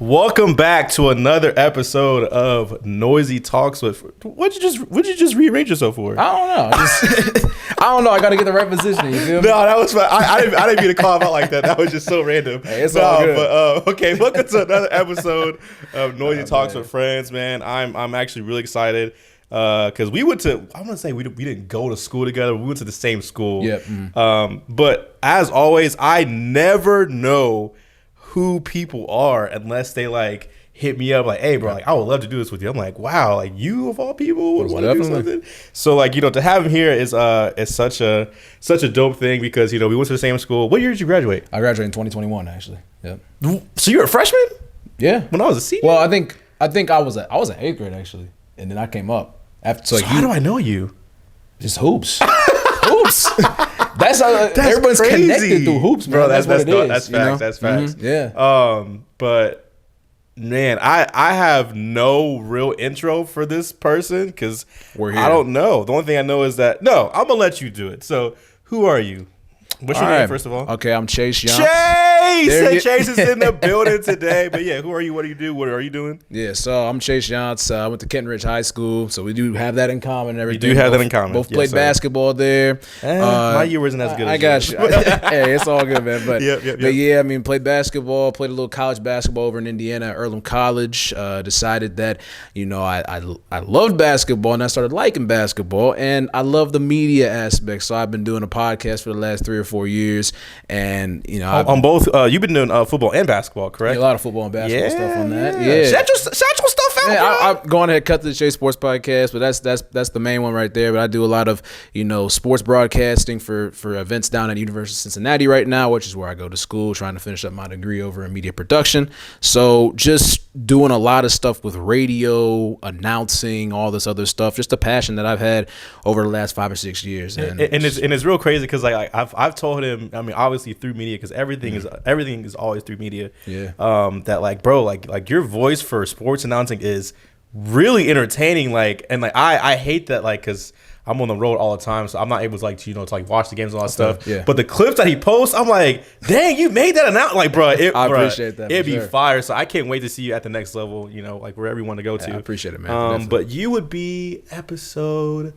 Welcome back to another episode of NOIZ.I Talks with. What'd you just rearrange yourself for? I don't know. I don't know. I got to get the right positioning. You feel me? No, that was fine. I didn't mean to call him out like that. That was just so random. Hey, it's all good. But okay, welcome to another episode of NOIZ.I Talks with Friends. Man, I'm actually really excited because we went to. I want to say we didn't go to school together. We went to the same school. Yep. But as always, I never know who people are unless they like hit me up like, hey bro, like I would love to do this with you. I'm like, wow, like you of all people would want to do something. So like, to have him here is such a dope thing because we went to the same school. What year did you graduate? I graduated in 2021 actually. Yep. So you were a freshman? Yeah. When I was a senior? Well, I think I was in 8th grade actually, and then I came up after. So how do I know you? Just hoops. Hoops. That's how everyone's crazy. Connected through hoops, man. Bro, that's what it is. That's facts. That's facts. Mm-hmm. Yeah. But man, I have no real intro for this person because I don't know. The only thing I know is that I'm gonna let you do it. So who are you? What's your name, first of all? Okay, I'm Chase Young. Chase is in the building today. But yeah, who are you? What do you do? What are you doing? Yeah, so I'm Chase Young. I went to Kenton Ridge High School, so we do have that in common and everything. You do have that in common. Both played basketball there. My year wasn't as good as yours. I got you. Hey, it's all good, man. But, yep. But yeah, I mean, played basketball, played a little college basketball over in Indiana at Earlham College. Decided that, I loved basketball and I started liking basketball and I love the media aspect. So I've been doing a podcast for the last 3 or 4 years. And, on both, you've been doing football and basketball, correct? Yeah, a lot of football and basketball stuff on that. Yeah. Shout your stuff out, bro. I'm going ahead, cut to the Chase Sports Podcast, but that's the main one right there. But I do a lot of, sports broadcasting for events down at University of Cincinnati right now, which is where I go to school, trying to finish up my degree over in media production. So just doing a lot of stuff with radio, announcing, all this other stuff. Just a passion that I've had over the last 5 or 6 years. And it's real crazy because like I've told him, I mean, obviously through media, because everything is always through media. Yeah. That like, bro, like your voice for sports announcing is really entertaining. Like, and like I hate that, like, because I'm on the road all the time, so I'm not able to to watch the games and all that stuff. Yeah. But the clips that he posts, I'm like, dang, you made that announcement. Like, bro, I appreciate that. It'd be fire. So I can't wait to see you at the next level. Like wherever you want to go to. I appreciate it, man. But you would be episode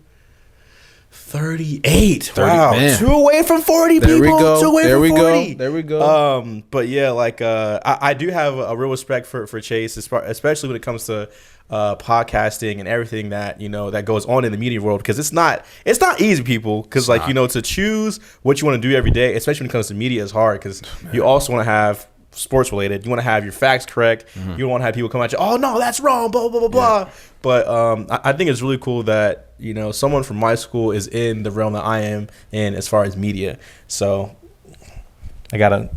38. Wow, man. 2 away from 40 there people. We go. 2 away there from we 40. Go. There we go. But yeah, like I do have a real respect for Chase, especially when it comes to podcasting and everything that that goes on in the media world, because it's not easy, people, because like to choose what you want to do every day, especially when it comes to media, is hard because you also want to have sports related, you want to have your facts correct, you don't want to have people come at you, oh no, that's wrong, blah blah blah blah. But I think it's really cool that someone from my school is in the realm that I am in as far as media. So I gotta,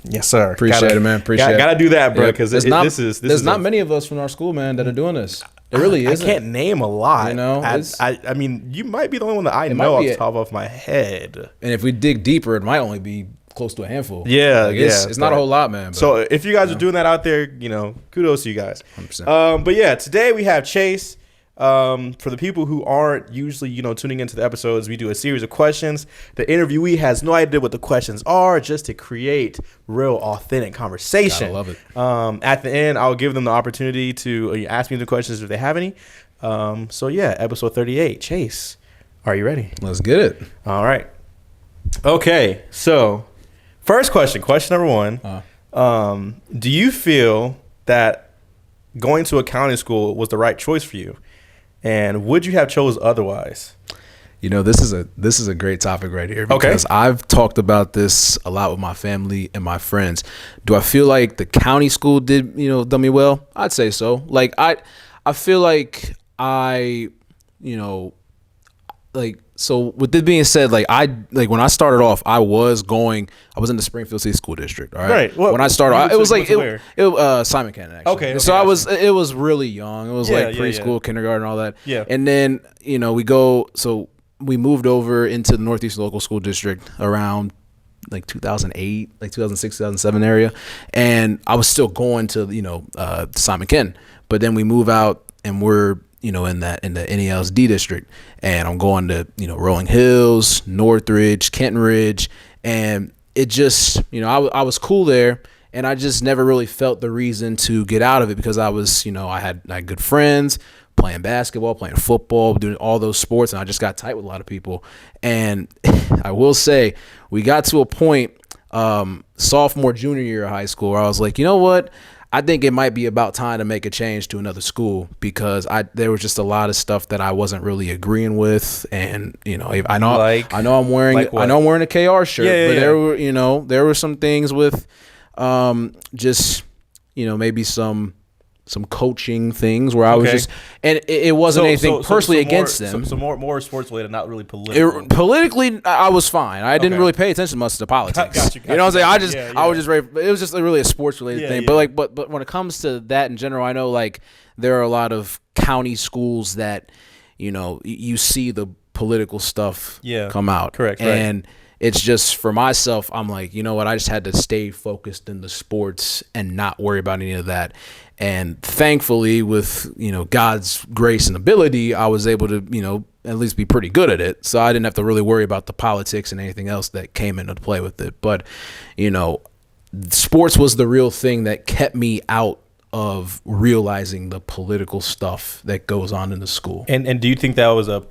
yes sir, appreciate it, man. Gotta do that, bro, because there's not many of us from our school, man, that are doing this. It really isn't. I can't name a lot. I mean, you might be the only one that I know off the top of my head. And if we dig deeper, it might only be close to a handful. Yeah, it's not a whole lot, man. But, so if you guys are doing that out there, kudos to you guys. 100%. But yeah, today we have Chase. For the people who aren't usually, tuning into the episodes, we do a series of questions. The interviewee has no idea what the questions are, just to create real authentic conversation. I love it. At the end, I'll give them the opportunity to ask me the questions if they have any. So yeah, episode 38. Chase, are you ready? Let's get it. All right. Okay, so first question number 1. Do you feel that going to accounting school was the right choice for you? And would you have chose otherwise? This is a great topic right here, because I've talked about this a lot with my family and my friends. Do I feel like the county school did done me well? I'd say so. Like I feel like so with this being said, when I started off, I was in the Springfield City School District. All right. Well, when I started, it was Simon Cannon, actually. Okay. So it was really young. It was preschool, kindergarten, all that. Yeah. And then we moved over into the Northeast Local School District around 2008, 2006, 2007 area, and I was still going to Simon Cannon, but then we move out and we're in the NELSD district, and I'm going to Rolling Hills, Northridge, Kenton Ridge, and it just I was cool there, and I just never really felt the reason to get out of it because I was, I had good friends playing basketball, playing football, doing all those sports, and I just got tight with a lot of people. And I will say, we got to a point sophomore, junior year of high school where I was like, you know what? I think it might be about time to make a change to another school because there was just a lot of stuff that I wasn't really agreeing with, and I know I'm wearing a KR shirt, but there were some things with just maybe some coaching things where I was just, and it wasn't anything personally against them. So more sports related, not really political. Politically, I was fine. I didn't really pay attention much to politics. Got you know what I'm saying? I was just ready. It was just really a sports related thing. Yeah. But when it comes to that in general, I know like there are a lot of county schools that you see the political stuff come out. Correct. And right. It's just for myself, I'm like, you know what? I just had to stay focused in the sports and not worry about any of that. And thankfully, with God's grace and ability, I was able to at least be pretty good at it. So I didn't have to really worry about the politics and anything else that came into play with it. But sports was the real thing that kept me out of realizing the political stuff that goes on in the school. And do you think that was a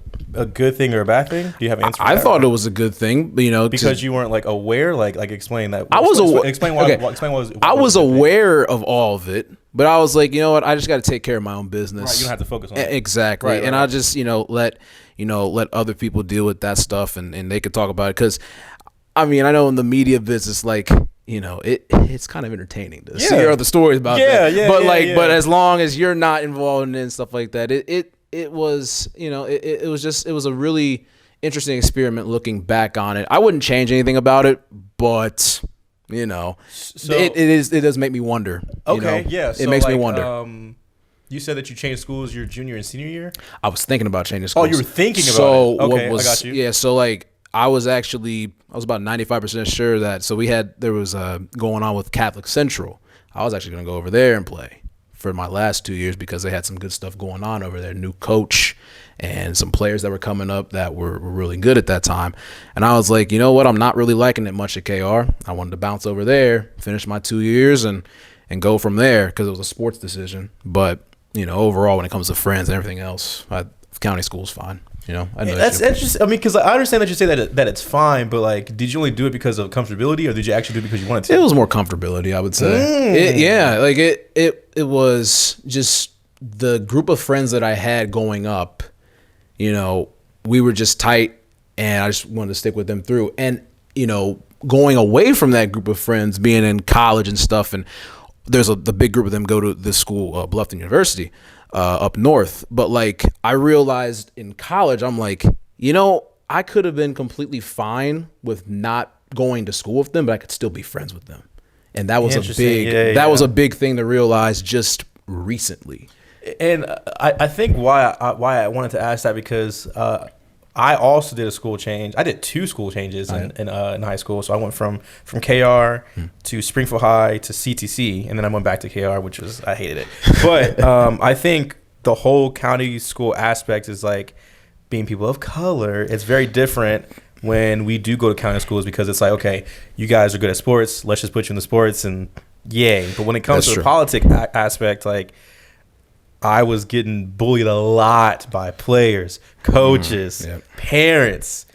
good thing or a bad thing? Do you have an answer for that? I thought it was a good thing, because you weren't like aware, like explain that. I was aware. Explain why. Okay. Explain what I was aware of all of it, but I was like, you know what? I just got to take care of my own business. Right, you don't have to focus on it. Exactly. Right, and I just let other people deal with that stuff, and they could talk about it. Because I know in the media business, like it's kind of entertaining to see other stories about that. But as long as you're not involved in stuff like that, it was it was a really interesting experiment looking back on it. I wouldn't change anything about it, but it does make me wonder. Okay, it makes me wonder. You said that you changed schools your junior and senior year? I was thinking about changing schools. Oh, you were thinking about it. Okay, I got you. Yeah, so like I was about 95% sure that, so there was going on with Catholic Central. I was actually going to go over there and play for my last 2 years because they had some good stuff going on over there, new coach and some players that were coming up that were really good at that time. And I was like, you know what? I'm not really liking it much at KR. I wanted to bounce over there, finish my 2 years and go from there because it was a sports decision. But, overall, when it comes to friends and everything else, county school's fine. I know that's interesting. Because I understand that you say that it's fine, but like, did you only do it because of comfortability, or did you actually do it because you wanted to? It was more comfortability, I would say. It was just the group of friends that I had going up. We were just tight, and I just wanted to stick with them through. And going away from that group of friends, being in college and stuff, and there's the big group of them go to this school, Bluffton University. Up north. But like I realized in college, I'm like, I could have been completely fine with not going to school with them, but I could still be friends with them. And that was a big thing to realize just recently. And I think why I wanted to ask that because I also did a school change. I did 2 school changes in high school. So I went from KR to Springfield High to CTC, and then I went back to KR, which was, I hated it. But I think the whole county school aspect is like being people of color. It's very different when we do go to county schools because it's like, okay, you guys are good at sports. Let's just put you in the sports and yay. But when it comes to the politics aspect, like, I was getting bullied a lot by players, coaches, parents,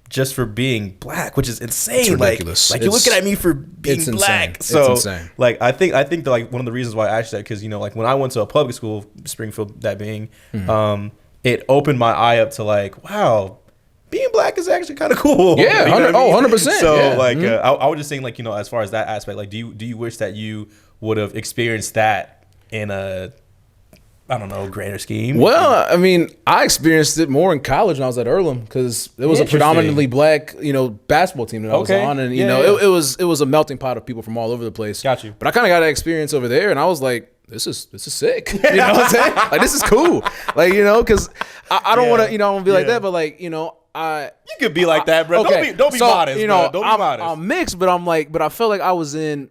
just for being black, which is insane. It's ridiculous. Like you're looking at me for being black. Insane. So it's insane. Like I think that like one of the reasons why I asked that because like when I went to a public school, Springfield, that being, it opened my eye up to like, wow, being black is actually kind of cool. Yeah, 100%. So I was just saying like as far as that aspect, like do you wish that you would have experienced that in a grander scheme? Well, I experienced it more in college when I was at Earlham because it was a predominantly black, basketball team that I was on, and it was a melting pot of people from all over the place. Got you. But I kind of got that experience over there, and I was like, this is sick. You know what I'm saying? Like this is cool. Like because I don't want to I want to be like that, but like you could be like that, bro. Okay. Don't be modest. Don't be modest. I'm mixed, but I'm like, but I felt like I was in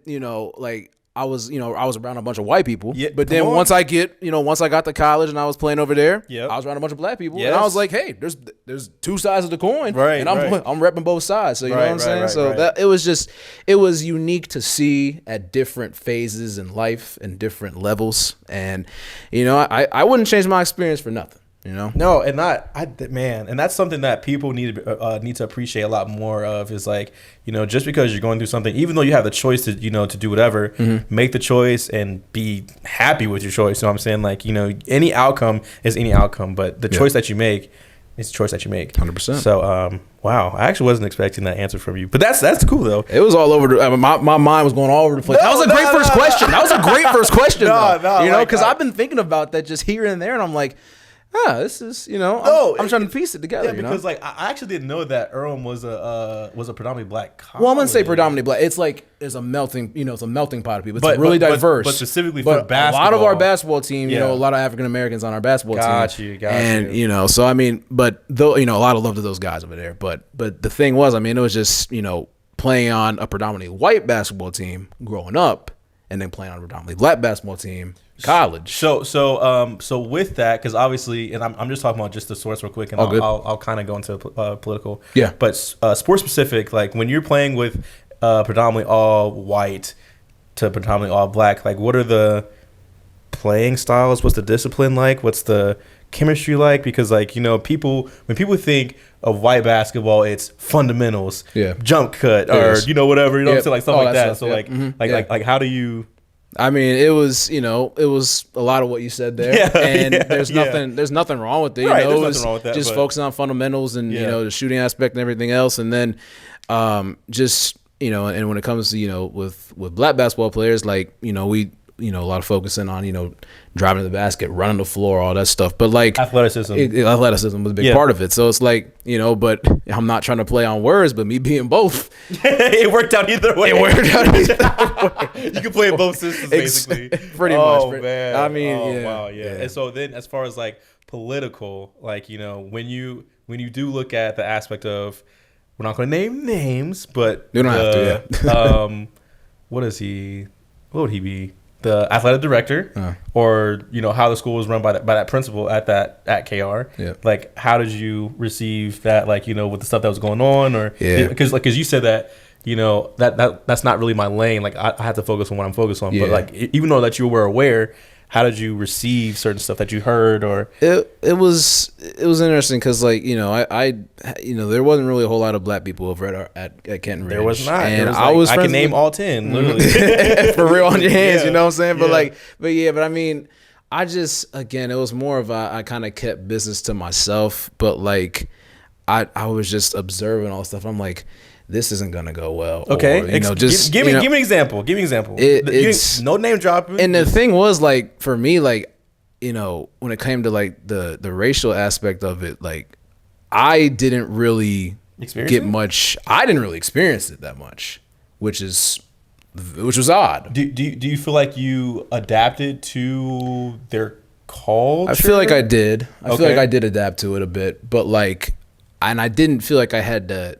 like I was around a bunch of white people. Yeah, but then once I got to college and I was playing over there, Yep. I was around a bunch of black people. Yes. And I was like, hey, there's two sides of the coin. Right, and I'm right. repping both sides. So you know what I'm saying? So that it was unique to see at different phases in life and different levels. And I wouldn't change my experience for nothing. No, and and that's something that people need to appreciate a lot more of is like, just because you're going through something, even though you have the choice to, to do whatever, make the choice and be happy with your choice. You know what I'm saying? Like, any outcome is any outcome, but the choice that you make is the choice that you make. 100%. So, wow, I actually wasn't expecting that answer from you, but that's cool though. It was all over. My mind was going all over the place. That was a great first question. That was a great first question. Because I've been thinking about that just here and there, and I'm like, this is I'm trying to piece it together. Yeah, because like I actually didn't know that Earlham was a predominantly black college. Well, I'm gonna say predominantly black. It's like it's a melting pot of people. It's really diverse. But specifically for basketball, a lot of our basketball team, a lot of African Americans on our basketball team. Got you. And so I mean, but though a lot of love to those guys over there. But the thing was, I mean, it was just playing on a predominantly white basketball team growing up, and then playing on a predominantly black basketball team. College. So with that, because obviously, and I'm just talking about just the source real quick, and I'll kind of go into political. Yeah. But sports specific, like when you're playing with predominantly all white to predominantly all black, like what are the playing styles? What's the discipline like? What's the chemistry like? Because like when people think of white basketball, it's fundamentals, jump cut, or whatever, what I'm saying, like stuff like that. So like how do you? I mean, it was a lot of what you said there, and there's nothing wrong with it. Right, there's nothing wrong with that. Just focusing on fundamentals and the shooting aspect and everything else, and then and when it comes to with black basketball players, like we a lot of focusing on driving to the basket, running the floor, all that stuff. But like athleticism was a big part of it. So it's like but I'm not trying to play on words, but me being both, it worked out either way. You can play in both systems basically. Pretty much. Oh man. I mean, wow, yeah. And so then, as far as like political, like when you do look at the aspect of, we're not going to name names, but you don't have to. Yeah. What is he? What would he be? The athletic director, or how the school was run by that principal at KR. Yeah. Like, how did you receive that? Like, with the stuff that was going on, or because you said that that's not really my lane. Like, I have to focus on what I'm focused on. Yeah. But like, even though that you were aware, how did you receive certain stuff that you heard? Or it was interesting because like I there wasn't really a whole lot of black people over at Kenton Ridge. There was not. And I can name all 10 literally for real on your hands. You know what I'm saying? But I mean, I just it was more of I kind of kept business to myself. But like I was just observing all this stuff. I'm like, this isn't gonna go well. Okay, or, just give me an example. Give me an example. It's no name dropping. And the thing was, like, for me, like, when it came to like the racial aspect of it, like, I didn't really get much. I didn't really experience it that much, which was odd. Do you feel like you adapted to their culture? I feel like I did. I feel like I did adapt to it a bit, but like, and I didn't feel like I had to,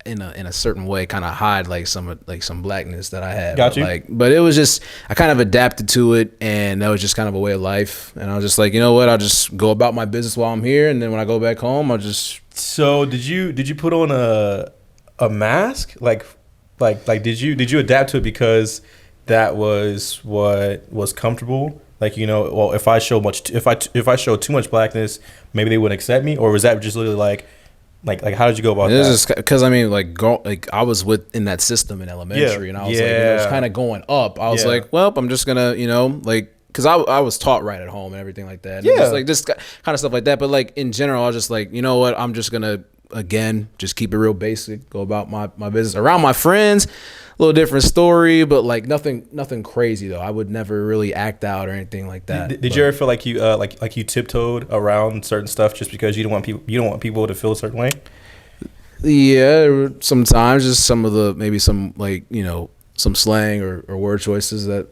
in a certain way, kind of hide like some blackness that I had. Got you. But it was just, I kind of adapted to it, and that was just kind of a way of life. And I was just like, you know what? I'll just go about my business while I'm here, and then when I go back home, I'll just. So did you put on a mask? Like did you adapt to it because that was what was comfortable? Like, well, if I show too much blackness, maybe they wouldn't accept me, or was that just literally like how did you go about that? Just because I mean, like I was in that system in elementary, and I was like, it was kind of going up. I was like, well, I'm just gonna, because I was taught right at home and everything like that. And just kind of stuff like that. But like in general, I was just like, you know what, I'm just gonna just keep it real basic, go about my business around my friends. A little different story, but like nothing crazy though. I would never really act out or anything like that. Did you ever feel like you like you tiptoed around certain stuff just because you don't want people to feel a certain way? Yeah, sometimes just some of the maybe some like some slang or word choices that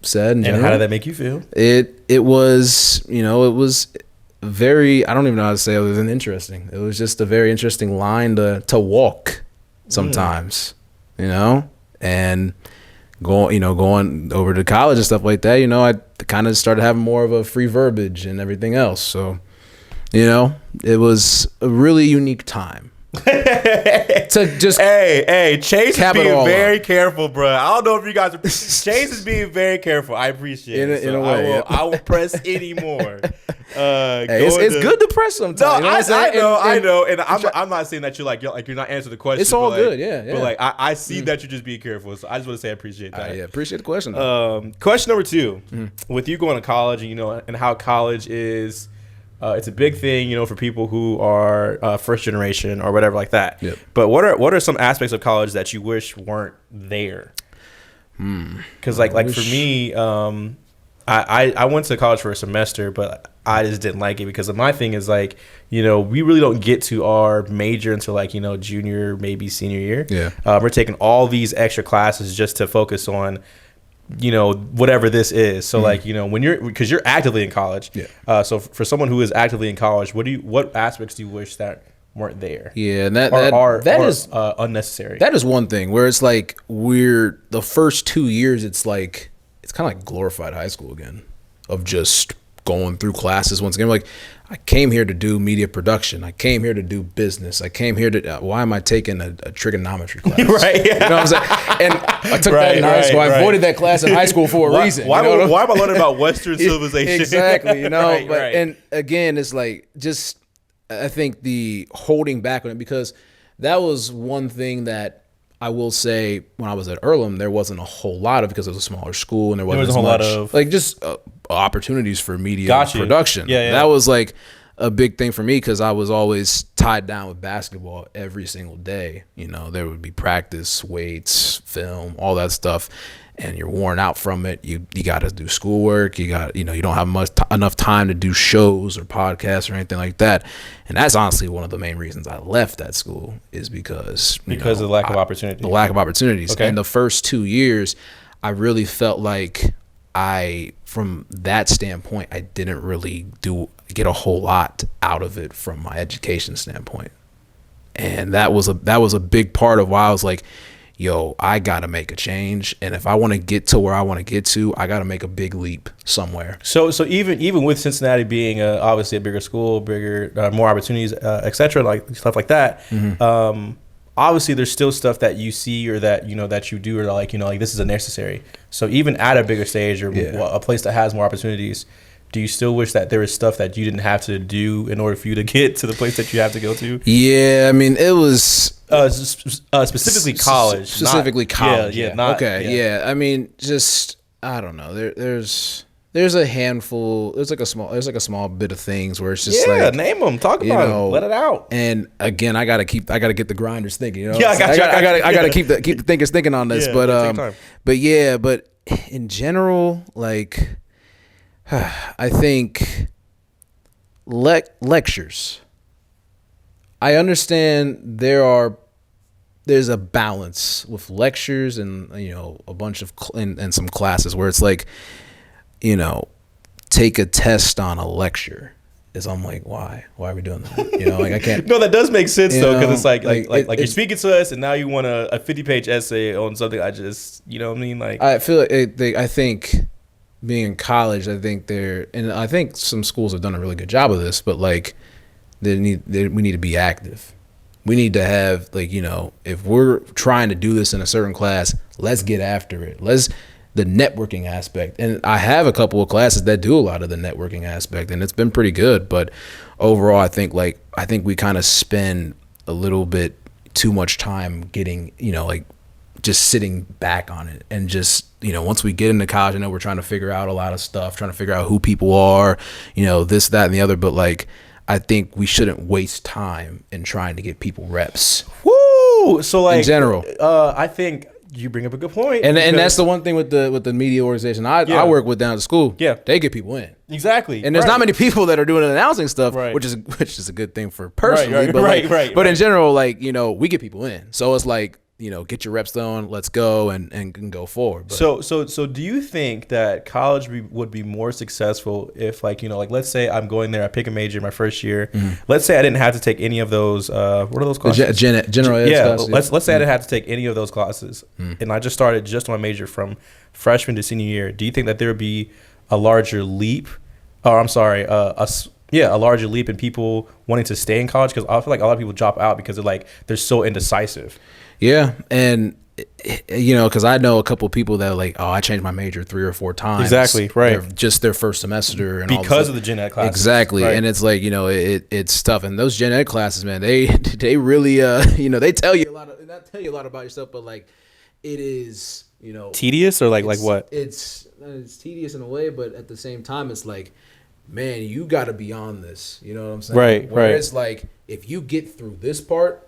said. In general. And how did that make you feel? It was it was very, I don't even know how to say it other than interesting. It was just a very interesting line to walk sometimes. And going over to college and stuff like that, I kind of started having more of a free verbiage and everything else. So, it was a really unique time. To just Chase is being very careful, bro. I don't know if you guys are. Chase is being very careful. I appreciate it. In a way, I will press any more. It's good to press sometimes. No, I know, and I'm not saying that you're not answering the question. It's all good, yeah. But I see that you're just being careful. So I just want to say I appreciate that. Appreciate the question. Question number 2, with you going to college, and how college is. It's a big thing, for people who are first generation or whatever like that. Yep. But what are some aspects of college that you wish weren't there? Because for me, I went to college for a semester, but I just didn't like it because my thing is we really don't get to our major until junior, maybe senior year. Yeah. We're taking all these extra classes just to focus on whatever this is. So because you're actively in college. Yeah. So for someone who is actively in college, what aspects do you wish that weren't there? Yeah. And that is unnecessary. That is one thing where it's we're the first 2 years, it's kind of like glorified high school again, of just going through classes once again. I came here to do media production. I came here to do business. I came here to, why am I taking a trigonometry class? Right. You know what I'm saying? And I took that in high school. I avoided that class in high school for a reason. Why am I learning about Western civilization? Exactly. And again, it's I think the holding back on it, because that was one thing that I will say when I was at Earlham, there wasn't a whole lot of, because it was a smaller school and there wasn't a whole lot of just opportunities for media production. Yeah. That was a big thing for me, because I was always tied down with basketball every single day. There would be practice, weights, film, all that stuff, and you're worn out from it. You got to do schoolwork. You got you don't have enough time to do shows or podcasts or anything like that. And that's honestly one of the main reasons I left that school, is because of the lack of opportunity. The lack of opportunities. Okay. And the first 2 years, I really felt like from that standpoint, I didn't really get a whole lot out of it from my education standpoint. And that was a big part of why I was like, yo, I got to make a change. And if I want to get to where I want to get to, I got to make a big leap somewhere. So even with Cincinnati being obviously a bigger school, more opportunities, et cetera, stuff like that, obviously there's still stuff that you see or that that you do, or this is unnecessary. So even at a bigger stage or a place that has more opportunities, do you still wish that there was stuff that you didn't have to do in order for you to get to the place that you have to go to? Yeah, I mean, it was specifically college. Specifically college. Yeah. I mean, just I don't know. There's a handful. There's like a small bit of things where it's just name them, talk about them, let it out. And again, I gotta get the grinders thinking. Yeah, I gotta keep the thinkers thinking on this. Yeah, but in general, I think lectures. I understand there's a balance with lectures and a bunch of and some classes where it's take a test on a lecture. I'm like, why are we doing that? I can't. No, that does make sense though, because it's you're speaking to us and now you want a 50-page essay on something. I just what I mean, I feel I think being in college, I think some schools have done a really good job of this, but we need to be active. We need to have if we're trying to do this in a certain class, let's get after it. The networking aspect. And I have a couple of classes that do a lot of the networking aspect, and it's been pretty good. But overall, I think we kind of spend a little bit too much time getting, just sitting back on it. And just, once we get into college, I know we're trying to figure out a lot of stuff, trying to figure out who people are, this, that, and the other. But I think we shouldn't waste time in trying to get people reps. Woo! So in general, I think you bring up a good point, and that's the one thing with the media organization I work with down at the school. Yeah, they get people in exactly, and there's not many people that are doing and announcing stuff, which is a good thing for personally. Right. But in general, we get people in, so it's get your reps done, let's go and go forward. But So do you think that college would be more successful if, like, let's say I'm going there, I pick a major my first year. Let's say I didn't have to take any of those. What are those classes? General ed classes. Let's say I didn't have to take any of those classes, and I just started just on my major from freshman to senior year. Do you think that there would be a larger leap, or I'm sorry, a larger leap in people wanting to stay in college? Because I feel like a lot of people drop out because they're so indecisive. Yeah, and because I know a couple of people that are like, oh, I changed my major 3 or 4 times. Exactly, right. Just their first semester and because of the gen ed classes. Exactly, right. And it's like it's tough. And those gen ed classes, man, they really they tell you a lot of, not tell you a lot about yourself, but like it is tedious, or like what? It's tedious in a way, but at the same time, it's like, man, you got to be on this. You know what I'm saying? Right, Where right. It's like if you get through this part,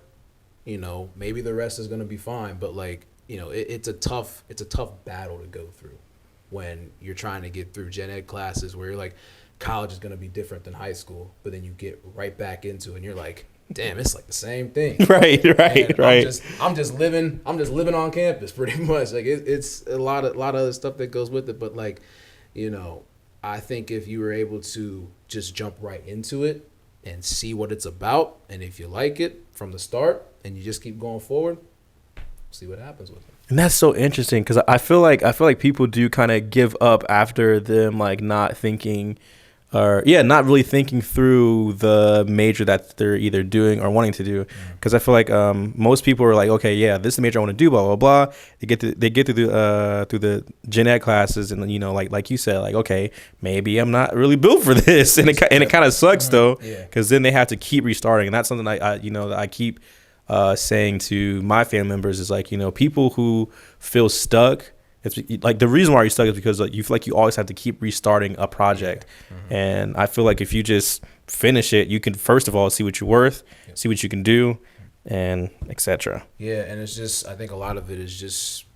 maybe the rest is gonna be fine. But like, it's a tough battle to go through when you're trying to get through gen ed classes where you're like, college is gonna be different than high school, but then you get right back into it and you're like, damn, it's like the same thing. Right. I'm just living on campus pretty much. Like it's a lot of other stuff that goes with it. But like, I think if you were able to just jump right into it and see what it's about, and if you like it from the start and you just keep going forward, see what happens with it. And that's so interesting because I feel like people do kind of give up after them like not thinking, or not really thinking through the major that they're either doing or wanting to do. Because I feel like most people are like, okay, yeah, this is the major I want to do, blah blah blah. They get through the gen ed classes, and like you said, like, okay, maybe I'm not really built for this, and it kind of sucks though, because then they have to keep restarting, and that's something I keep saying to my family members is like, people who feel stuck. It's like the reason why you're stuck is because you feel like you always have to keep restarting a project. And I feel like if you just finish it, you can first of all see what you're worth, see what you can do, and etc. Yeah, and it's just, I think a lot of it is just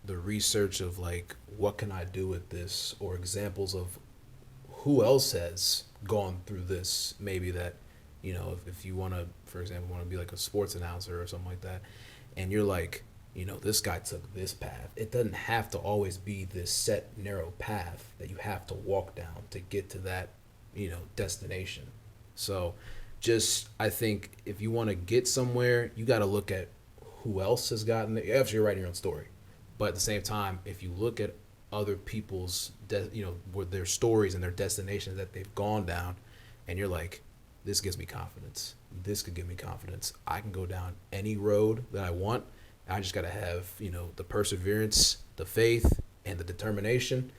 the research of like, what can I do with this, or examples of who else has gone through this. Maybe that if you want to, for example, want to be like a sports announcer or something like that, and you're like, this guy took this path. It doesn't have to always be this set narrow path that you have to walk down to get to that, destination. So just, I think if you want to get somewhere, you got to look at who else has gotten there. Obviously, you're writing your own story. But at the same time, if you look at other people's, with their stories and their destinations that they've gone down, and you're like, this gives me confidence. This could give me confidence. I can go down any road that I want. I just got to have, the perseverance, the faith, and the determination,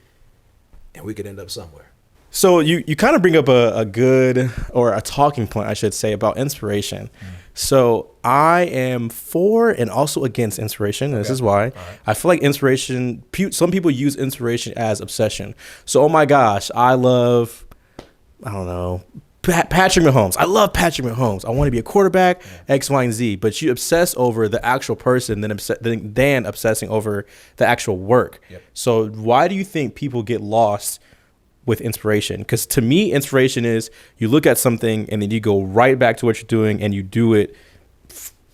and we could end up somewhere. So you kind of bring up a good, or a talking point, I should say, about inspiration. So I am for and also against inspiration. And this is why. I feel like inspiration, some people use inspiration as obsession. So, oh my gosh, I love, I don't know, Patrick Mahomes. I love Patrick Mahomes. I want to be a quarterback, X, Y, and Z. But you obsess over the actual person than obsessing over the actual work. So why do you think people get lost with inspiration? Because to me, inspiration is you look at something and then you go right back to what you're doing and you do it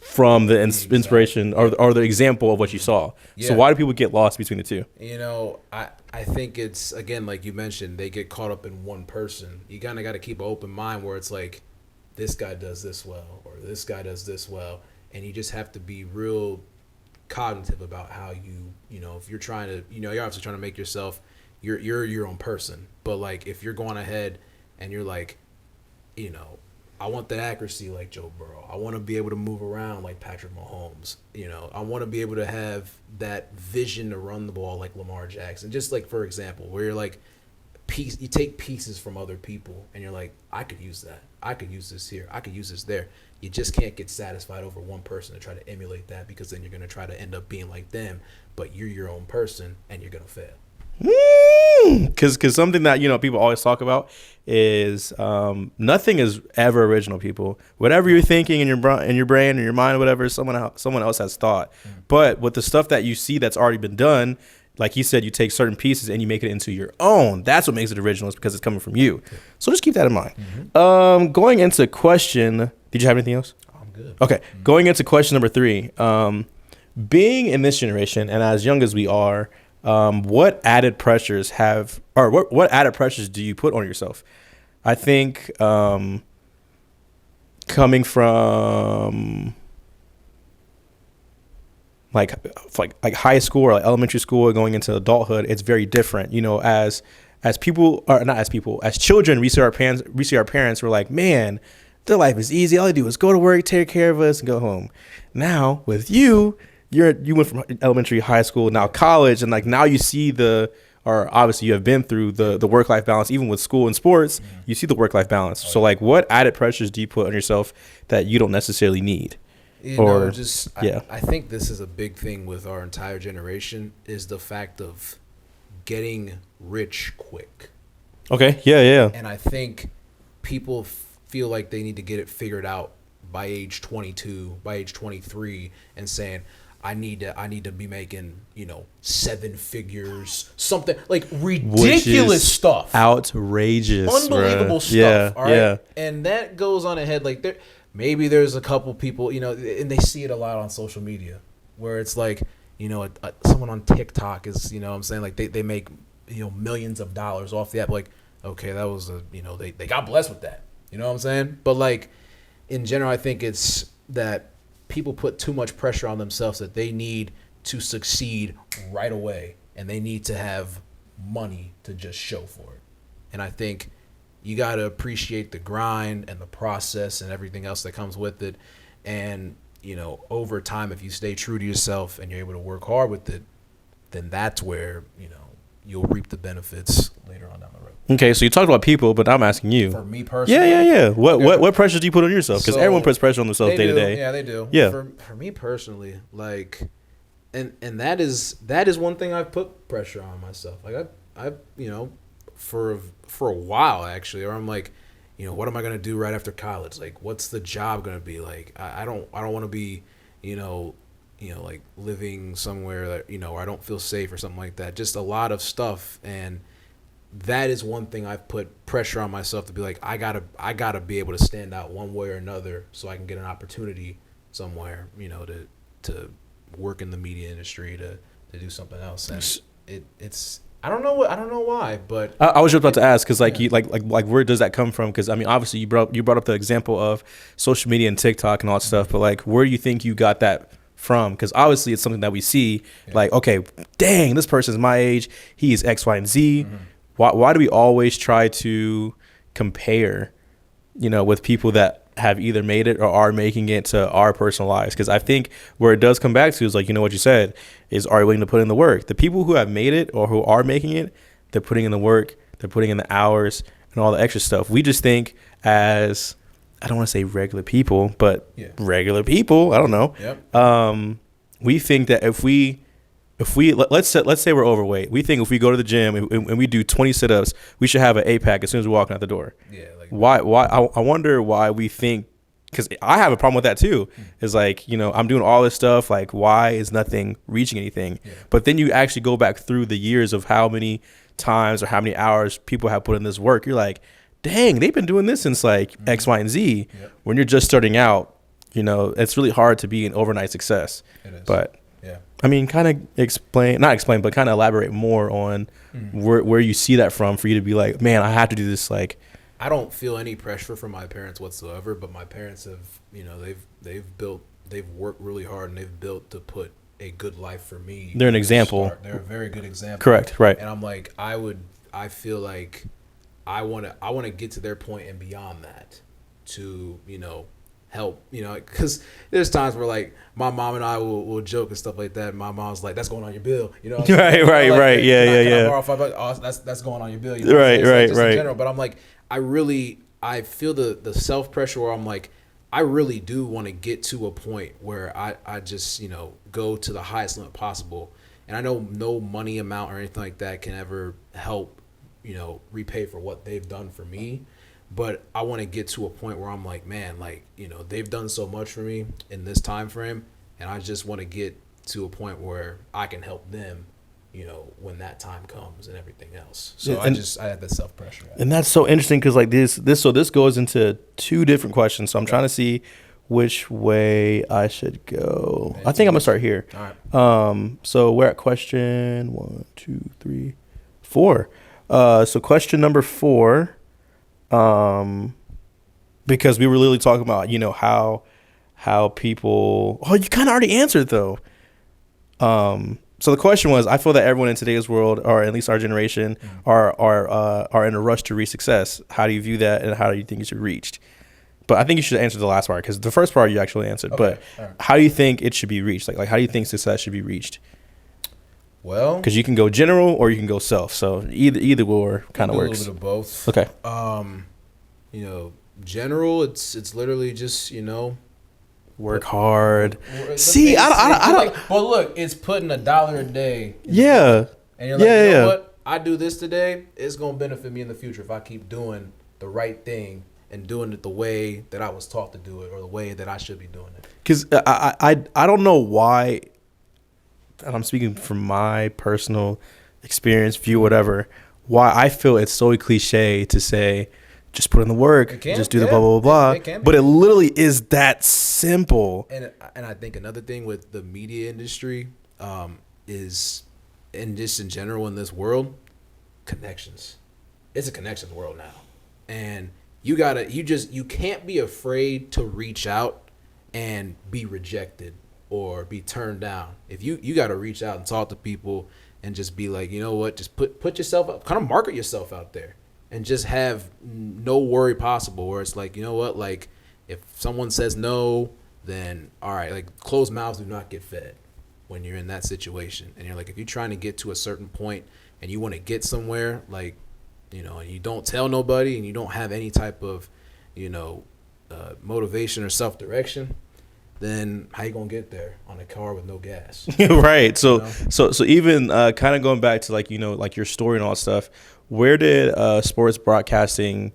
from the inspiration or the example of what you saw. So why do people get lost between the two? I think it's, again, like you mentioned, they get caught up in one person. You kind of got to keep an open mind where it's like, this guy does this well, or this guy does this well. And you just have to be real cognitive about how if you're trying to, you're obviously trying to make yourself, you're your own person. But like, if you're going ahead and you're like, I want that accuracy like Joe Burrow. I want to be able to move around like Patrick Mahomes. I want to be able to have that vision to run the ball like Lamar Jackson. Just like, for example, where you're like, you take pieces from other people and you're like, I could use that. I could use this here. I could use this there. You just can't get satisfied over one person to try to emulate that, because then you're going to try to end up being like them, but you're your own person and you're going to fail. Because something that people always talk about is nothing is ever original. People, whatever you're thinking in your brain or your mind or whatever, someone else has thought. But with the stuff that you see that's already been done, like you said, you take certain pieces and you make it into your own. That's what makes it original, is because it's coming from you. So just keep that in mind. Going into question, did you have anything else? I'm good. Okay, going into question number 3. being in this generation and as young as we are, what added pressures what added pressures do you put on yourself? I think coming from like high school or like elementary school going into adulthood, it's very different. You know, as people, or not as people, as children, we see our parents. We're like, man, their life is easy. All they do is go to work, take care of us, and go home. Now with you went from elementary, high school, now college, and like now you see or obviously you have been through the work-life balance, even with school and sports, you see the work-life balance. So like what added pressures do you put on yourself that you don't necessarily need? I think this is a big thing with our entire generation is the fact of getting rich quick. Okay. Yeah. And I think people feel like they need to get it figured out by age 22, by age 23, and saying, I need to be making, 7 figures, something like ridiculous stuff. Outrageous. Unbelievable stuff. Yeah. All right? Yeah. And that goes on ahead. Like maybe there's a couple people, and they see it a lot on social media where it's like, someone on TikTok is, what I'm saying, like they make, millions of dollars off the app. Like, okay, that was they got blessed with that. You know what I'm saying? But like in general, I think it's that people put too much pressure on themselves that they need to succeed right away and they need to have money to just show for it. And I think you got to appreciate the grind and the process and everything else that comes with it. And, over time, if you stay true to yourself and you're able to work hard with it, then that's where, you'll reap the benefits later on down the road. Okay, so you talked about people, but I'm asking you. For me personally? Yeah. What pressures do you put on yourself? Because everyone puts pressure on themselves day to day. Yeah, they do. Yeah. For me personally, like, and that is one thing I've put pressure on myself. Like I for a while actually, or I'm like, what am I gonna do right after college? Like, what's the job gonna be? Like, I don't want to be, like living somewhere that where I don't feel safe or something like that. Just a lot of stuff, and that is one thing I've put pressure on myself to be like, I gotta be able to stand out one way or another so I can get an opportunity somewhere, to work in the media industry, to do something else. And it's I don't know why, but I was just about to ask because where does that come from? Because I mean, obviously you brought up the example of social media and TikTok and all that stuff, but like, where do you think you got that from? Because obviously it's something that we see. Like, okay, dang, this person's my age, he is X, Y, and Z. Mm-hmm. Why do we always try to compare, with people that have either made it or are making it to our personal lives? Because I think where it does come back to is like, what you said is, are you willing to put in the work? The people who have made it or who are making it, they're putting in the work, they're putting in the hours and all the extra stuff. We just think as, I don't want to say regular people, but regular people, I don't know. Yep. We think that if we let's say we're overweight, we think if we go to the gym and we do 20 sit-ups, we should have an 8-pack as soon as we're walking out the door. Yeah. Why? I wonder why we think, because I have a problem with that too. Is like, I'm doing all this stuff. Like, why is nothing reaching anything? Yeah. But then you actually go back through the years of how many times or how many hours people have put in this work. You're like, dang, they've been doing this since like X, Y, and Z. Yep. When you're just starting out, it's really hard to be an overnight success. It is. But yeah, I mean, kind of not explain, but kind of elaborate more on where you see that from for you to be like, man, I have to do this. Like, I don't feel any pressure from my parents whatsoever, but my parents have, they've worked really hard and they've built to put a good life for me. They're an example. They're a very good example. Correct. Right. And I'm like, I feel like I want to get to their point and beyond that to, help, because there's times where like my mom and I will joke and stuff like that. And my mom's like, that's going on your bill, Right. Yeah. Borrow $5? Oh, that's going on your bill. Right. In general. But I'm like, I feel the self pressure where I'm like, I really do want to get to a point where I just, go to the highest limit possible. And I know no money amount or anything like that can ever help, repay for what they've done for me. But I want to get to a point where I'm like, man, like, they've done so much for me in this time frame. And I just want to get to a point where I can help them, when that time comes and everything else. So I have that self pressure. And that's so interesting because like this goes into two different questions. So I'm trying to see which way I should go. I think I'm gonna start here. All right. So we're at question 1, 2, 3, 4. So question number 4. Because we were literally talking about, you know, how people. Oh, you kind of already answered though. So the question was, I feel that everyone in today's world, or at least our generation, are in a rush to reach success. How do you view that, and how do you think it should be reached? But I think you should answer the last part, because the first part you actually answered. Okay. But All right. how do you think it should be reached? Like how do you think success should be reached? Well, Because you can go general or you can go self. So either or kind of do works. a little bit of both. Okay. You know, general, it's literally just, you know, Work hard. the See, thing- I don't. like, well, look, it's putting $1 a day. Yeah. And you're like, Yeah, you know yeah. what? I do this today. It's gonna benefit me in the future if I keep doing the right thing and doing it the way that I was taught to do it, or the way that I should be doing it. Because I don't know why, and I'm speaking from my personal experience, view, whatever, why I feel it's so cliche to say, just put in the work, It can, just do the yeah. blah, blah, blah, It can be. but it literally is that simple. And I think another thing with the media industry is, and just in general in this world, connections. It's a connections world now, and you can't be afraid to reach out and be rejected or be turned down. If you got to reach out and talk to people and just be like, you know what, just put yourself up, kind of market yourself out there, and just have no worry possible, where it's like, you know what, like if someone says no, then all right, like closed mouths do not get fed when you're in that situation. And you're like, if you're trying to get to a certain point and you want to get somewhere, like, you know, and you don't tell nobody and you don't have any type of, you know, motivation or self-direction, then how you gonna get there on a car with no gas? Right. So, You know? so even kind of going back to like, you know, like your story and all that stuff, where did sports broadcasting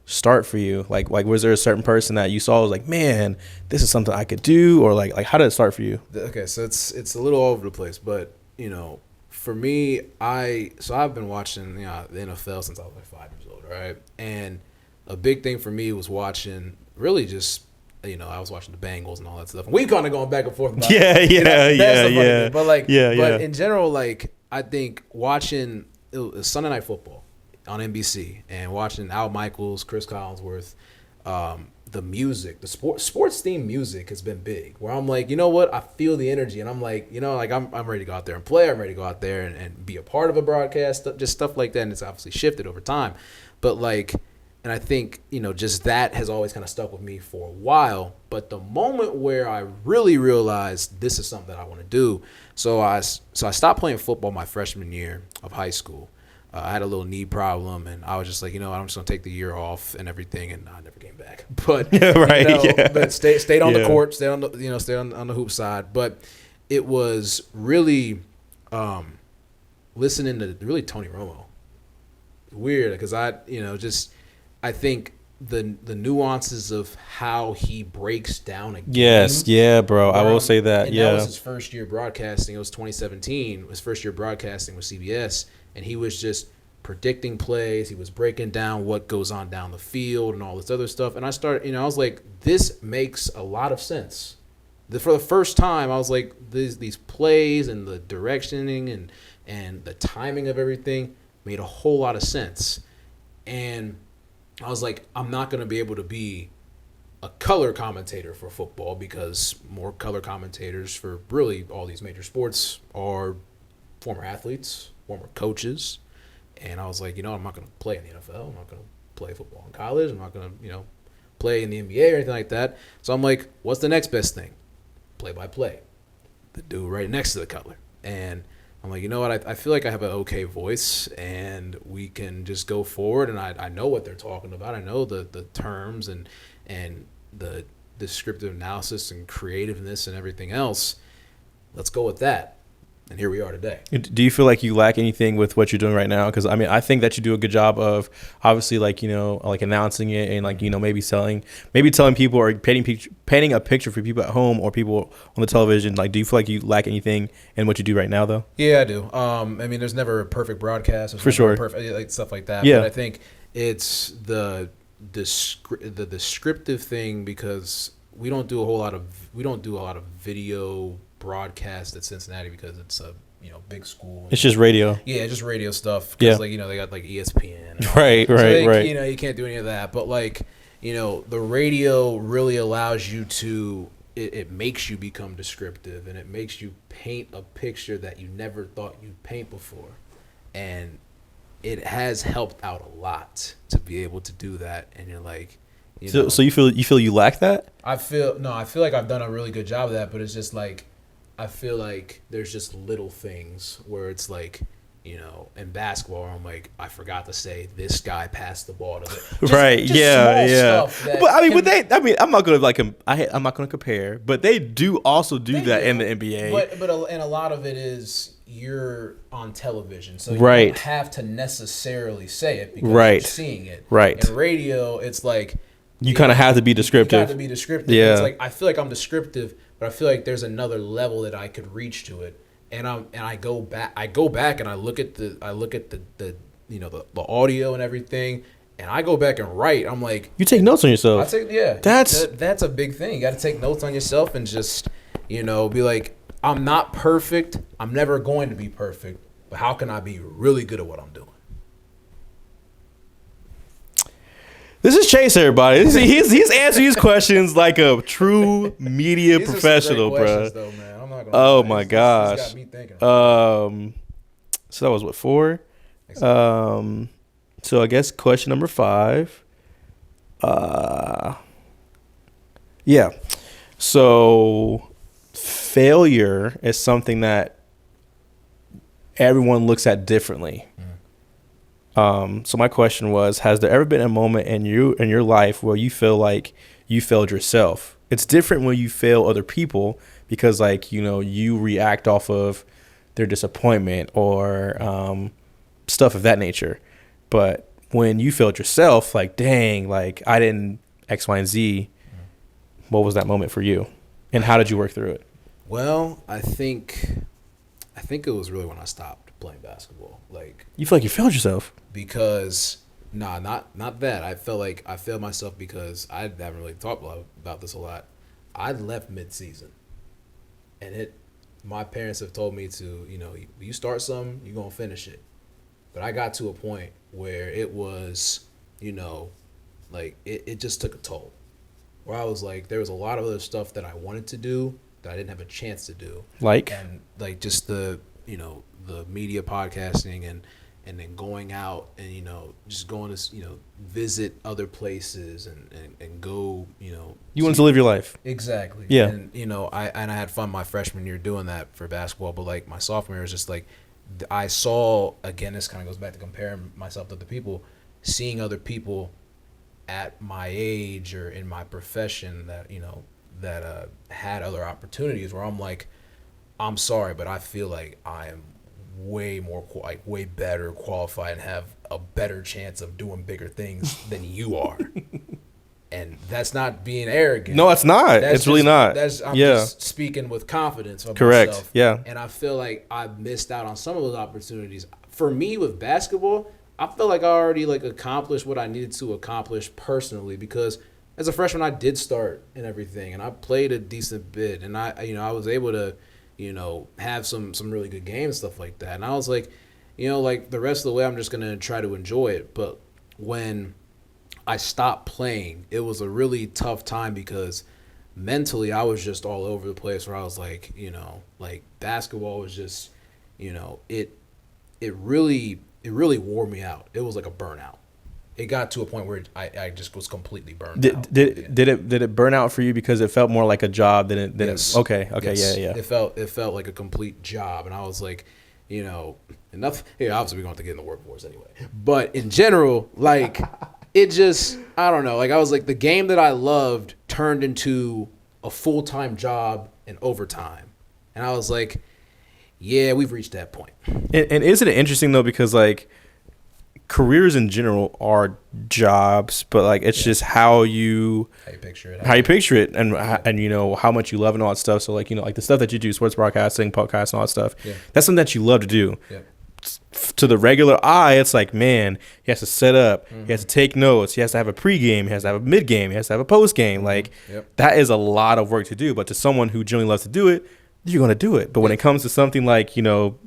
start for you? Like was there a certain person that you saw was like, man, this is something I could do, or like how did it start for you? Okay, so it's a little all over the place, but you know, for me, I've been watching, you know, the NFL since I was like 5 years old, right? And a big thing for me was watching, really just, you know, I was watching the Bengals and all that stuff. And we kind of going back and forth about Yeah, it. yeah. Thing. But like, Yeah, but yeah. in general, like I think watching it was Sunday Night Football on NBC and watching Al Michaels, Chris Collinsworth, the music, the sports theme music has been big. Where I'm like, you know what, I feel the energy, and I'm like, you know, like I'm ready to go out there and play. I'm ready to go out there and be a part of a broadcast, just stuff like that. And it's obviously shifted over time, but like. And I think, you know, just that has always kind of stuck with me for a while. But the moment where I really realized this is something that I want to do, so I stopped playing football my freshman year of high school. I had a little knee problem, and I was just like, you know, I'm just gonna take the year off and everything, and I never came back. But Right, you know, yeah. but stayed on the Yeah. court, stayed on the, you know, stayed on the hoop side. But it was really listening to really Tony Romo. Weird, because I think the nuances of how he breaks down a game. Yes, yeah, bro. I will say that. And Yeah. that was his first year broadcasting. It was 2017. His first year broadcasting with CBS, and he was just predicting plays. He was breaking down what goes on down the field and all this other stuff. And I was like, this makes a lot of sense. For the first time, I was like, these plays and the directioning and the timing of everything made a whole lot of sense. And I was like, I'm not going to be able to be a color commentator for football, because more color commentators for really all these major sports are former athletes, former coaches. And I was like, you know, I'm not going to play in the NFL. I'm not going to play football in college. I'm not going to, you know, play in the NBA or anything like that. So I'm like, what's the next best thing? Play-by-play. The dude right next to the color. And I'm like, you know what? I feel like I have an okay voice, and we can just go forward. And I know what they're talking about. I know the terms and the descriptive analysis and creativeness and everything else. Let's go with that. And here we are today. Do you feel like you lack anything with what you're doing right now? Because I mean, I think that you do a good job of obviously, like, you know, like announcing it and like, you know, maybe telling people or painting a picture for people at home or people on the television. Like, do you feel like you lack anything in what you do right now, though? Yeah, I do. I mean, there's never a perfect broadcast. There's For never sure. a perfect, like stuff like that. Yeah. But I think it's the descriptive thing, because we don't do a lot of video broadcast at Cincinnati because it's a big school. It's just radio. Yeah, just radio stuff. Yeah. Like they got like ESPN. And all Right. right. You can't do any of that. But like the radio really allows you to. It makes you become descriptive, and it makes you paint a picture that you never thought you'd paint before, and it has helped out a lot to be able to do that. And you're like, so you feel you lack that? I feel like I've done a really good job of that, but it's just like I feel like there's just little things where it's like, in basketball, I'm like, I forgot to say this guy passed the ball to the right. Yeah. But I mean, I'm not gonna I'm not gonna compare, but they do also do that in the NBA. But and a lot of it is you're on television, so you right. don't have to necessarily say it because right. you're seeing it. Right. In radio, it's like you kind of have to be descriptive. You have to be descriptive. Yeah. It's like I feel like I'm descriptive, but I feel like there's another level that I could reach to it. And I go back and I look at the the audio and everything, and I go back and write. I'm like, you take notes on yourself. That's a big thing. You got to take notes on yourself and just be like, I'm not perfect. I'm never going to be perfect, but how can I be really good at what I'm doing? This is Chase, everybody. He's answering these questions like a true media professional, bro. Though, man. I'm not gonna oh lie. my gosh. This got me thinking. So that was what, 4? Exactly. So I guess question number 5. Yeah. So failure is something that everyone looks at differently. So my question was, has there ever been a moment in your life where you feel like you failed yourself? It's different when you fail other people because you react off of their disappointment or stuff of that nature. But when you failed yourself, like, dang, like I didn't X, Y, and Z, what was that moment for you? And how did you work through it? Well, I think it was really when I stopped playing basketball. Like, you feel like you failed yourself? Because not that. I felt like I failed myself because I haven't really talked about this a lot. I left mid-season, and my parents have told me to, you start something, you're gonna finish it. But I got to a point where it was, like it just took a toll. Where I was like, there was a lot of other stuff that I wanted to do that I didn't have a chance to do. And like just the media podcasting and then going out and, just going to, visit other places and go, You wanted to live your life. Exactly. Yeah. And, I had fun my freshman year doing that for basketball, but like my sophomore year was just like, I saw, again, this kind of goes back to comparing myself to other people, seeing other people at my age or in my profession that, that had other opportunities where I'm like, I'm sorry, but I feel like I am way better qualified and have a better chance of doing bigger things than you are. And that's not being arrogant. No, it's not. It's really not. I'm just speaking with confidence of Correct. myself. Yeah. And I feel like I missed out on some of those opportunities. For me with basketball, I feel like I already accomplished what I needed to accomplish personally because as a freshman I did start and everything and I played a decent bit and I was able to have some really good games and stuff like that. And I was like, like the rest of the way I'm just going to try to enjoy it. But when I stopped playing, it was a really tough time because mentally I was just all over the place where I was like, like basketball was just, it really wore me out. It was like a burnout. It got to a point where I just was completely burned out. Did it burn out for you because it felt more like a job than it? Yes. Okay. Yes. Yeah. It felt like a complete job, and I was like, enough. Yeah, obviously we're going to have to get in the workforce anyway. But in general, like, it just, I don't know. Like I was like, the game that I loved turned into a full-time job and overtime, and I was like, yeah, we've reached that point. And isn't it interesting though because like careers in general are jobs, but like it's just how you picture it, and how much you love and all that stuff. So like like the stuff that you do, sports broadcasting, podcasts, and all that stuff. Yeah. That's something that you love to do. Yeah. to the regular eye, it's like, man, he has to set up, he has to take notes, he has to have a pregame, he has to have a mid game, he has to have a post game. Like that is a lot of work to do. But to someone who generally loves to do it, you're gonna do it. But when it comes to something like, you know,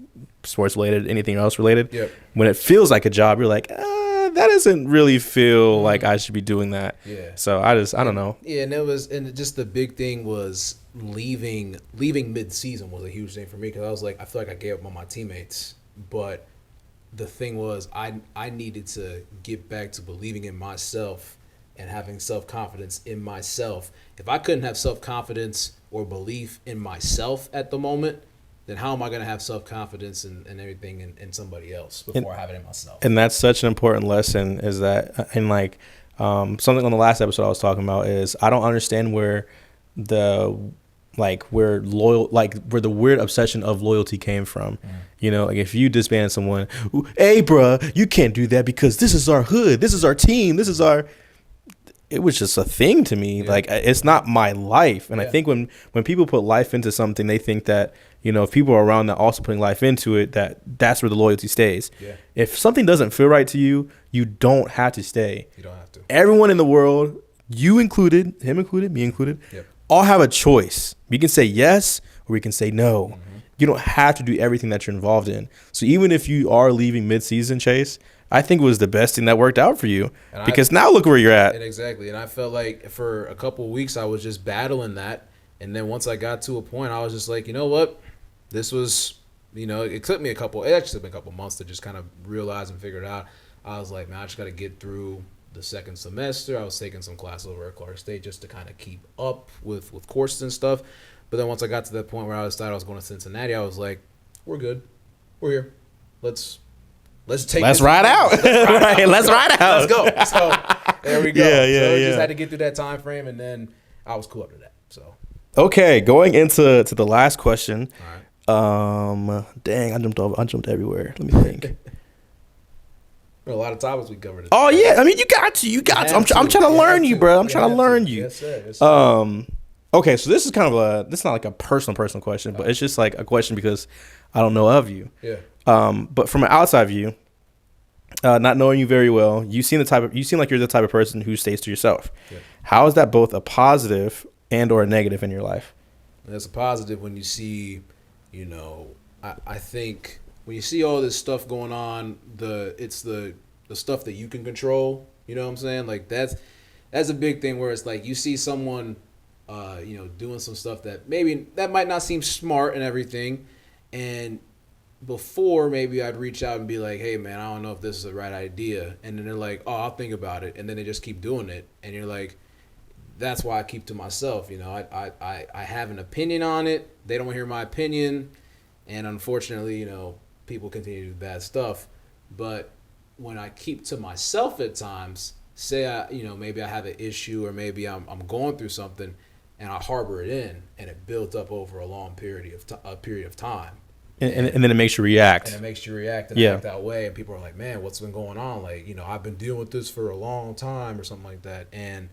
sports related, anything else related, when it feels like a job, you're like, that doesn't really feel like I should be doing that. Yeah. So I don't know. Yeah, and just the big thing was leaving mid-season was a huge thing for me, because I was like, I feel like I gave up on my teammates, but the thing was, I needed to get back to believing in myself and having self-confidence in myself. If I couldn't have self-confidence or belief in myself at the moment, then how am I going to have self-confidence and everything in somebody else before I have it in myself? And that's such an important lesson, is that, and like something on the last episode I was talking about is, I don't understand where the weird obsession of loyalty came from. You know, like if you disband someone, hey, bruh, you can't do that because this is our hood, this is our team, this is our. It was just a thing to me. Like, it's not my life. And I think when people put life into something, they think that, you know, if people are around that also putting life into it, that's where the loyalty stays. If something doesn't feel right to you, you don't have to stay. You don't have to. Everyone in the world, you included, him included, me included, all have a choice. We can say yes or we can say no. You don't have to do everything that you're involved in. So even if you are leaving mid-season, Chase, I think it was the best thing that worked out for you, because now look where you're at. And exactly. And I felt like for a couple of weeks I was just battling that. And then once I got to a point, I was just like, you know what? This was, you know, it took me it actually took me a couple of months to just kind of realize and figure it out. I was like, man, I just got to get through the second semester. I was taking some classes over at Clark State just to kind of keep up with courses and stuff. But then once I got to that point where I decided I was going to Cincinnati, I was like, we're good. We're here. Let's ride out. Let's ride out. Let's go. So there we go. So just had to get through that time frame, and then I was cool after that. So okay, going into the last question. All right. Dang, I jumped everywhere. Let me think. A lot of topics we covered. Oh yeah, I mean you got to. I'm trying to learn you, bro. I'm trying to learn you. Yes, sir. Yes, sir. Okay, so this is kind of this is not like a personal question, but it's just like a question because I don't know of you. Yeah. But from an outside view, not knowing you very well, you seem like you're the type of person who stays to yourself. Yeah. How is that both a positive and or a negative in your life? It's a positive when you see, you know, I think when you see all this stuff going on, it's the stuff that you can control. You know what I'm saying? Like that's a big thing where it's like you see someone, you know, doing some stuff that might not seem smart and everything, and before maybe I'd reach out and be like, hey man, I don't know if this is the right idea, and then they're like, oh, I'll think about it, and then they just keep doing it, and you're like, that's why I keep to myself. You know, I have an opinion on it, they don't hear my opinion, and unfortunately, you know, people continue to do bad stuff. But when I keep to myself at times, say you know, maybe I have an issue, or maybe I'm going through something and I harbor it in, and it builds up over a long period of time. And then it makes you react. And it makes you react and act that way. And people are like, man, what's been going on? Like, you know, I've been dealing with this for a long time or something like that. And,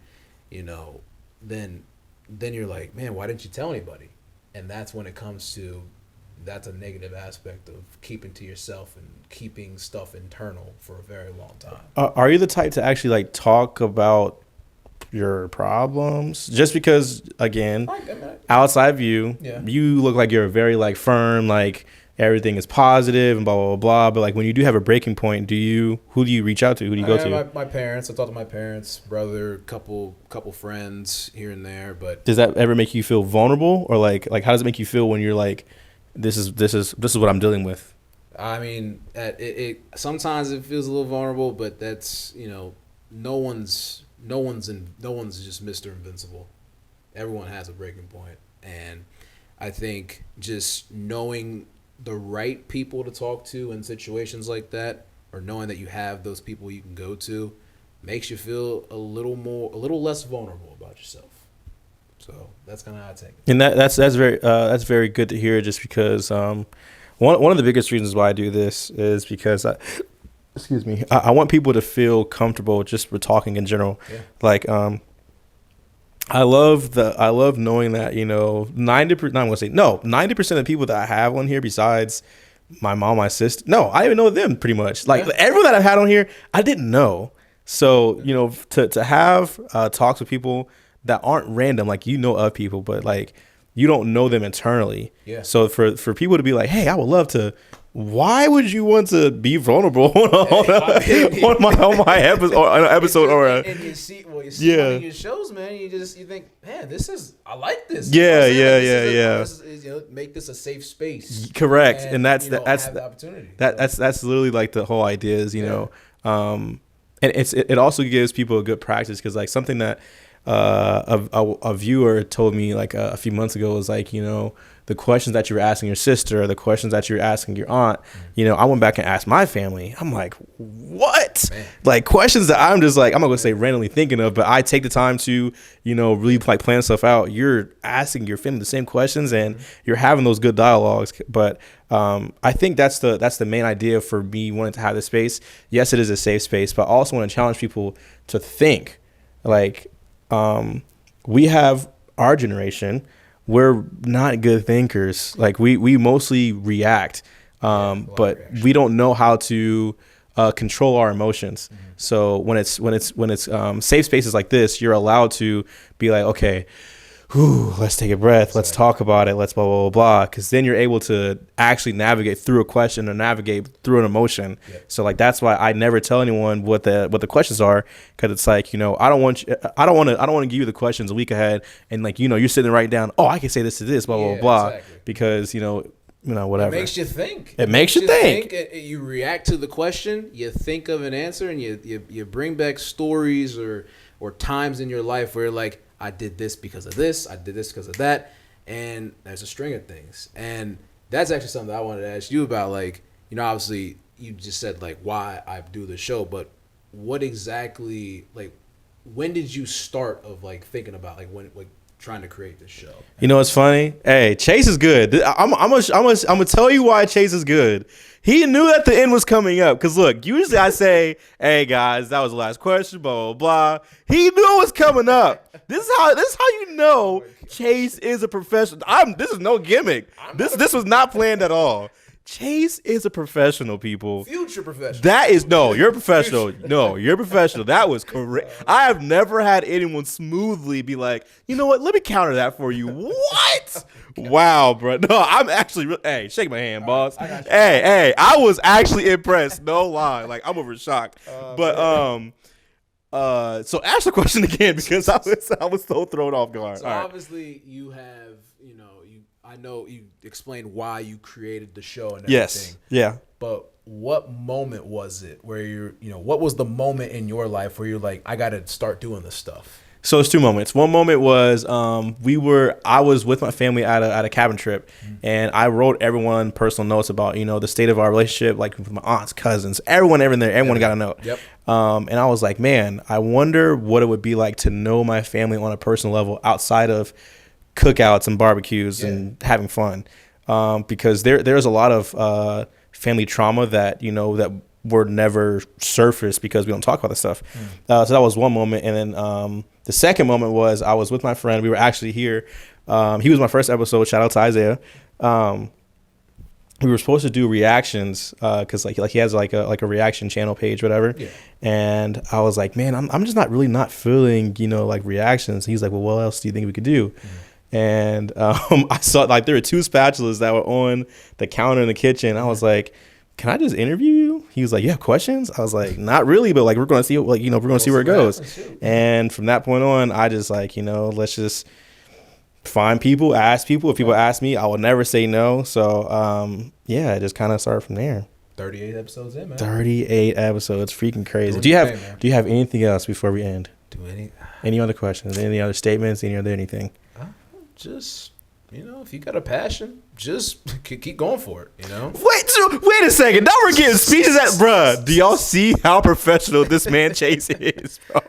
you know, then you're like, man, why didn't you tell anybody? And that's when it comes to, that's a negative aspect of keeping to yourself and keeping stuff internal for a very long time. Are you the type to actually like talk about your problems? Just because, again, outside view, you look like you're very like firm, like everything is positive and blah blah blah. But like when you do have a breaking point, who do you reach out to? Who do you go to? My parents. I talk to my parents, brother, couple friends here and there. But does that ever make you feel vulnerable, or like how does it make you feel when you're like, this is what I'm dealing with? I mean, it sometimes it feels a little vulnerable, but that's, you know, no one's just Mr. Invincible. Everyone has a breaking point, and I think just knowing the right people to talk to in situations like that, or knowing that you have those people you can go to, makes you feel a little less vulnerable about yourself. So that's kind of how I take it. And that's very good to hear, just because one of the biggest reasons why I do this is because I want people to feel comfortable just with talking in general. Yeah. Like I love knowing that, you know, 90% of the people that I have on here, besides my mom, my sister. No, I didn't even know them pretty much. Like everyone that I've had on here, I didn't know. So, you know, to have talks with people that aren't random, like you know of people, but like you don't know them internally. Yeah. So for people to be like, hey, I would love to. Why would you want to be vulnerable on my episode or and you see on your shows, man, you think, man, I like this. Yeah, make this a safe space. Correct, and that's the opportunity. That's literally like the whole idea is, you know, and it also gives people a good practice because like something that a viewer told me like a few months ago was like, you know, the questions that you were asking your sister or the questions that you were asking your aunt, you know, I went back and asked my family. I'm like, what? Man. Like questions that I'm just like, I'm not going to say randomly thinking of, but I take the time to, you know, really like plan stuff out. You're asking your family the same questions and you're having those good dialogues. But I think that's the main idea for me wanting to have this space. Yes, it is a safe space, but I also want to challenge people to think. Like we have our generation, we're not good thinkers. Like we mostly react, but we don't know how to control our emotions. Mm-hmm. So when it's safe spaces like this, you're allowed to be like, okay, let's take a breath. Let's talk about it. Let's blah, blah, blah, blah. Because then you're able to actually navigate through a question or navigate through an emotion. Yeah. So like, that's why I never tell anyone what the questions are. Cause it's like, you know, I don't want to give you the questions a week ahead. And like, you know, you're sitting right down. Oh, I can say this to this, blah, blah, blah. Exactly. Because, you know, whatever. It makes you think. It makes you think. You react to the question. You think of an answer, and you bring back stories or times in your life where you're like, I did this because of this. I did this because of that. And there's a string of things. And that's actually something that I wanted to ask you about. Like, you know, obviously you just said like why I do the show, but what exactly, like, when did you start of like thinking about like when like trying to create this show? You know what's funny? Hey, Chase is good. I'm gonna tell you why Chase is good. He knew that the end was coming up. Cause look, usually I say, "Hey guys, that was the last question." Blah blah blah. He knew it was coming up. This is how you know Chase is a professional. This is no gimmick. This was not planned at all. Chase is a professional, people. Future professional. That is, no, you're a professional. No, you're a professional. That was correct. I have never had anyone smoothly be like, you know what, let me counter that for you. What? Wow, bro. No, I'm actually, hey, shake my hand, boss. Hey, I was actually impressed. No lie. Like, I'm over shocked. But, so ask the question again because I was so thrown off guard. So obviously you have, you know, I know you explained why you created the show and everything. Yes. Yeah. But what moment was it where what was the moment in your life where you're like, I got to start doing this stuff? So it's two moments. One moment was I was with my family at a cabin trip, and I wrote everyone personal notes about, you know, the state of our relationship, like with my aunts, cousins, everyone there. Everyone got a note. Yep. And I was like, man, I wonder what it would be like to know my family on a personal level outside of cookouts and barbecues and having fun, because there's a lot of family trauma that, you know, that were never surfaced because we don't talk about this stuff. So that was one moment. And then the second moment was I was with my friend. We were actually here. He was my first episode. Shout out to Isaiah. We were supposed to do reactions because like he has like a reaction channel page, whatever. Yeah. And I was like, man, I'm just not feeling, you know, like reactions. He's like, well, what else do you think we could do? And I saw like there were two spatulas that were on the counter in the kitchen. I was like, can I just interview you? He was like, you have questions? I was like, not really, but like we're gonna see, like, you know, we're gonna see where it goes. And from that point on, I just like, you know, let's just find people, ask people. If people ask me, I will never say no. So yeah, it just kind of started from there. 38 episodes in, man. 38 episodes, freaking crazy. Do you have anything else before we end? Any other questions? Any other statements? Anything? Just, you know, if you got a passion, just keep going for it, you know? Wait a second. Now we're getting speeches at, bruh. Do y'all see how professional this man Chase is, bro?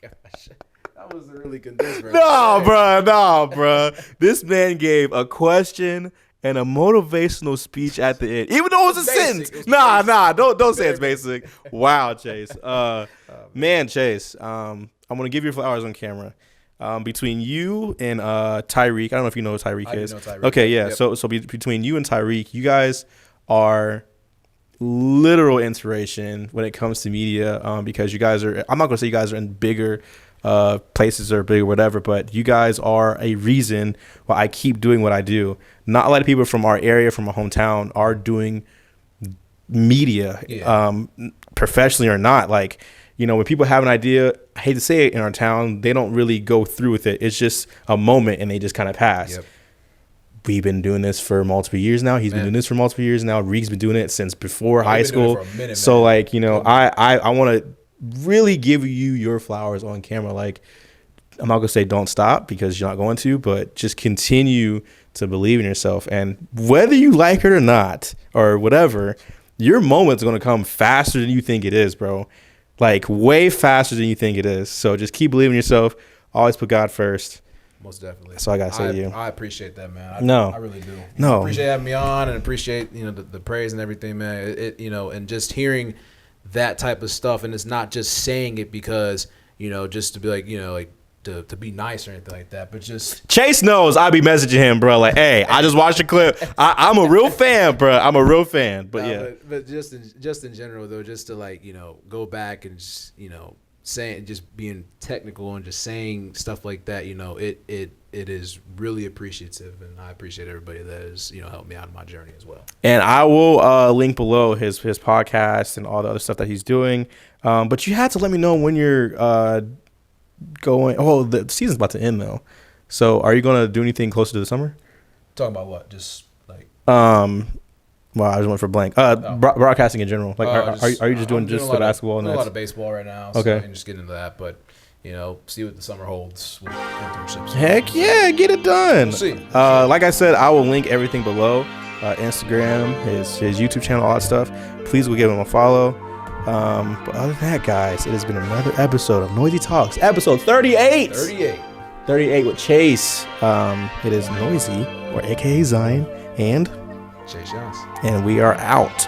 Gosh, that was really condensed, bro. No, bruh. This man gave a question and a motivational speech at the end, even though it was a sentence. Nah, don't say it's basic. Wow, Chase. Man, Chase, I'm gonna give you flowers on camera. Between you and Tyreek, I don't know if you know who Tyreek is. I know Tyreek. Okay, yeah. Yep. So between you and Tyreek, you guys are literal inspiration when it comes to media, because you guys are, I'm not gonna say you guys are in bigger places or bigger whatever, but you guys are a reason why I keep doing what I do. Not a lot of people from our area, from my hometown, are doing media, professionally or not. Like, you know, when people have an idea, I hate to say it, in our town, they don't really go through with it. It's just a moment and they just kind of pass. Yep. We've been doing this for multiple years now. He's been doing this for multiple years now. Reek's been doing it since before high school. So like, you know, I want to really give you your flowers on camera. Like, I'm not gonna say don't stop, because you're not going to, but just continue to believe in yourself. And whether you like it or not, or whatever, your moment's gonna come faster than you think it is, bro. Like, way faster than you think it is. So just keep believing in yourself. Always put God first. Most definitely. That's all I gotta say to you. I appreciate that, man. I really do. No, I appreciate having me on, and appreciate, you know, the praise and everything, man. It you know, and just hearing that type of stuff, and it's not just saying it because, you know, just to be like, you know, like to be nice or anything like that, but just Chase knows I be messaging him, bro. Like, hey, I just watched the clip. I'm a real fan, bro. I'm a real fan. But yeah, but just in general though, just to, like, you know, go back and just, you know, saying, just being technical and just saying stuff like that, you know, it is really appreciative, and I appreciate everybody that has, you know, helped me out in my journey as well. And I will link below his podcast and all the other stuff that he's doing. But you had to let me know when you're going. Oh, the season's about to end though. So are you gonna do anything closer to the summer? Talking about what? Just like well, I just went for blank. Broadcasting in general. Like, are you just doing just the basketball? I'm doing a lot of baseball right now. So okay. I can just get into that, but, you know, see what the summer holds with internships. Heck yeah, get it done. We'll see. Like I said, I will link everything below. Instagram, his YouTube channel, all that stuff. Please go give him a follow. But other than that, guys, it has been another episode of NOIZ.I Talks, episode 38. 38 with Chase. It is NOIZ.I, or AKA Zion, and Chase Johnson. And we are out.